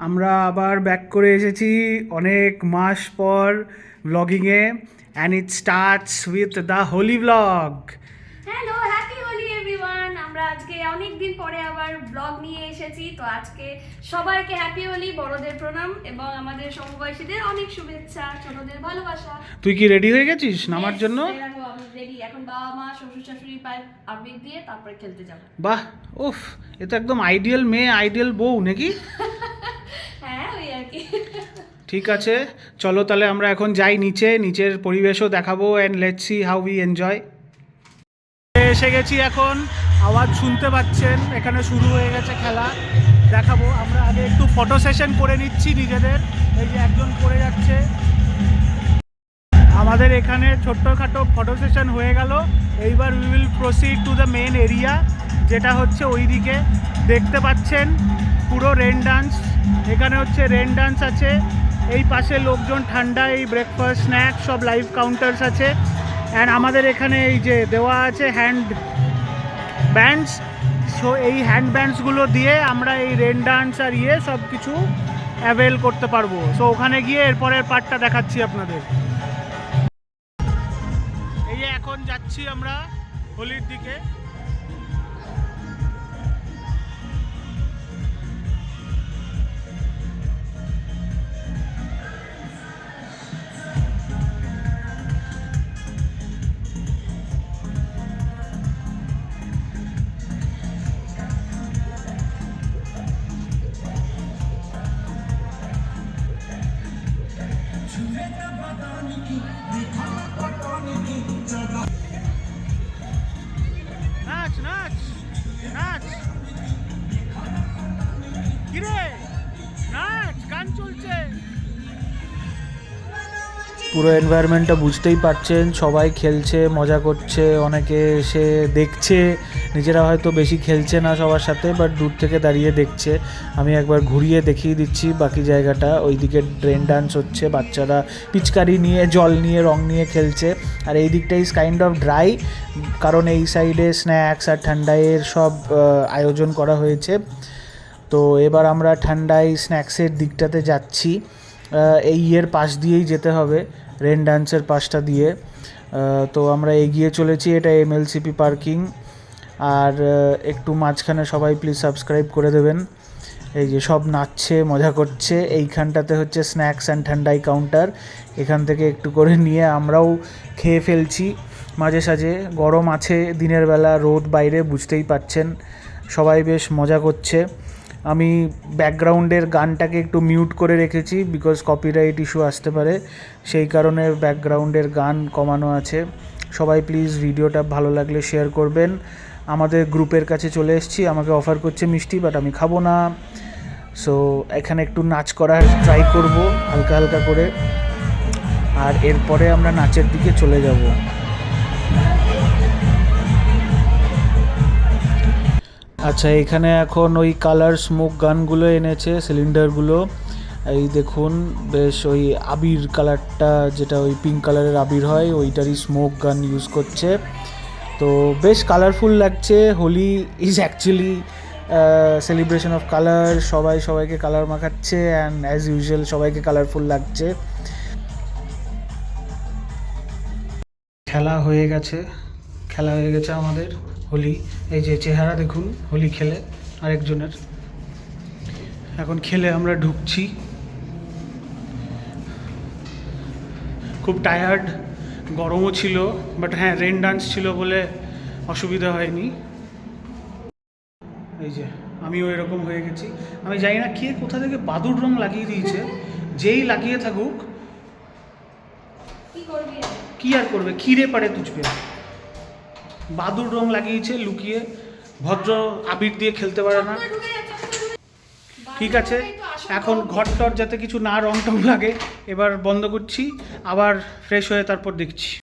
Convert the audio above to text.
আমরা আবার ব্যাক করে এসেছি অনেক মাস পর ব্লগিংয়ে, and it starts with the Holi blog. Hello, happy Holi everyone. আমরা আজকে অনেক দিন পরে আবার ব্লগ নিয়ে এসেছি। তো আজকে সবাইকে হ্যাপি হোলি, বড়দের প্রণাম এবং আমাদের সমবয়সীদের অনেক শুভেচ্ছা, ছোটদের ভালোবাসা। তুই কি রেডি হয়ে গেছিস নামার জন্য? আমি রেডি। এখন বাবা মা শ্বশুর শাশুড়ি পায়ে আবির দিয়ে তারপরে খেলতে যাব। বাহ, উফ, এ তো একদম আইডিয়াল মেয়ে, আইডিয়াল বউ নাকি? হ্যাঁ, ওই আর কি। ঠিক আছে, চলো তাহলে আমরা এখন যাই নিচে, নিচের পরিবেশও দেখাবো, and let's see how we enjoy. এসে গেছি এখন, আওয়াজ শুনতে পাচ্ছেন, এখানে শুরু হয়ে গেছে খেলা। দেখাবো, আমরা আগে একটু ফটো সেশন করে নিচ্ছি নিজেদের। এই যে একজন করে যাচ্ছে, আমাদের এখানে ছোট্টখাটো ফটো সেশন হয়ে গেল। এইবার we will proceed to the main area, যেটা হচ্ছে ওই দিকে দেখতে পাচ্ছেন পুরো রেন ডান্স। এখানে হচ্ছে রেন ডান্স আছে, এই পাশে লোকজন ঠান্ডা, এই ব্রেকফাস্ট স্ন্যাক্স সব লাইভ কাউন্টার্স আছে। অ্যান্ড আমাদের এখানে এই যে দেওয়া আছে হ্যান্ড ব্যান্ডস, সো এই হ্যান্ড ব্যান্ডসগুলো দিয়ে আমরা এই রেন ডান্স আর সব কিছু অ্যাভেল করতে পারবো। সো ওখানে গিয়ে এরপরের পার্টটা দেখাচ্ছি আপনাদের। এই যে এখন যাচ্ছি আমরা হোলির দিকে। নাচ নাচ নাচ, কিরে নাচ, গান চলছে। পুরো এনভায়রনমেন্টটা বুঝতেই পারছেন, সবাই খেলছে, মজা করছে, অনেকে এসে দেখছে। নিজেরা হয়তো বেশি খেলছে না সবার সাথে, বাট দূর থেকে দাঁড়িয়ে দেখছে। আমি একবার ঘুরিয়ে দেখিয়ে দিচ্ছি বাকি জায়গাটা। ওইদিকে ড্রেন ডান্স হচ্ছে, বাচ্চারা পিচকারি নিয়ে, জল নিয়ে, রং নিয়ে খেলছে। আর এই দিকটা ইজ কাইন্ড অফ ড্রাই, কারণ এই সাইডে স্ন্যাক্স আর ঠান্ডাইয়ের সব আয়োজন করা হয়েছে। তো এবার আমরা ঠান্ডাই স্ন্যাক্সের দিকটাতে যাচ্ছি। এই পাশ দিয়েই যেতে হবে, রেন ডান্সের পাশটা দিয়ে। তো আমরা এগিয়ে চলেছি, এটা MLCP পার্কিং। আর একটু মাঝখানে সবাই প্লিজ সাবস্ক্রাইব করে দেবেন। এই যে সব নাচছে, মজা করছে। এইখানটাতে হচ্ছে স্ন্যাক্স অ্যান্ড ঠান্ডাই কাউন্টার, এখান থেকে একটু করে নিয়ে আমরাও খেয়ে ফেলছি মাঝে সাঝে। গরম আছে, দিনের বেলা রোদ বাইরে, বুঝতেই পাচ্ছেন। সবাই বেশ মজা করছে। আমি ব্যাকগ্রাউন্ডের গানটাকে একটু মিউট করে রেখেছি, বিকজ কপিরাইট ইস্যু আসতে পারে, সেই কারণে ব্যাকগ্রাউন্ডের গান কমানো আছে। সবাই প্লিজ ভিডিওটা ভালো লাগলে শেয়ার করবেন। আমাদের গ্রুপের কাছে চলে এসেছি, আমাকে অফার করছে মিষ্টি, বাট আমি খাবো না। সো এখানে একটু নাচ করার ট্রাই করব হালকা হালকা করে, আর এরপরে আমরা নাচের দিকে চলে যাব। আচ্ছা, এখানে এখন ওই কালার স্মোক গানগুলো এনেছে, সিলিন্ডারগুলো। এই দেখুন, বেশ ওই আবির কালারটা, যেটা ওই পিঙ্ক কালারের আবির হয়, ওইটারই স্মোক গান ইউজ করছে। তো বেশ কালারফুল লাগছে। Holi is actually celebration of colour. সবাই সবাইকে কালার মাখাচ্ছে, অ্যান্ড অ্যাজ ইউজুয়াল সবাইকে কালারফুল লাগছে। খেলা হয়ে গেছে আমাদের হোলি। এই যে চেহারা দেখুন হোলি খেলে আরেকজনের। এখন খেলে আমরা ঢুকছি। খুব টায়ার্ড, গরমও ছিল, বাট হ্যাঁ রেন ডান্স ছিল বলে অসুবিধা হয়নি। এই যে আমিও এরকম হয়ে গেছি। আমি জানি না কে কোথা থেকে বাদুর রং লাগিয়ে দিয়েছে। যেই লাগিয়ে থাকুক, কি আর করবে, খিরে পারে তুচবে। বাদুর রং লাগিয়েছে লুকিয়ে, ভদ্র আবির দিয়ে খেলতে পারে না। ঠিক আছে, এখন ঘরটর যাতে কিছু না রং টং লাগে, এবার বন্ধ করছি, আবার ফ্রেশ হয়ে তারপর দেখছি।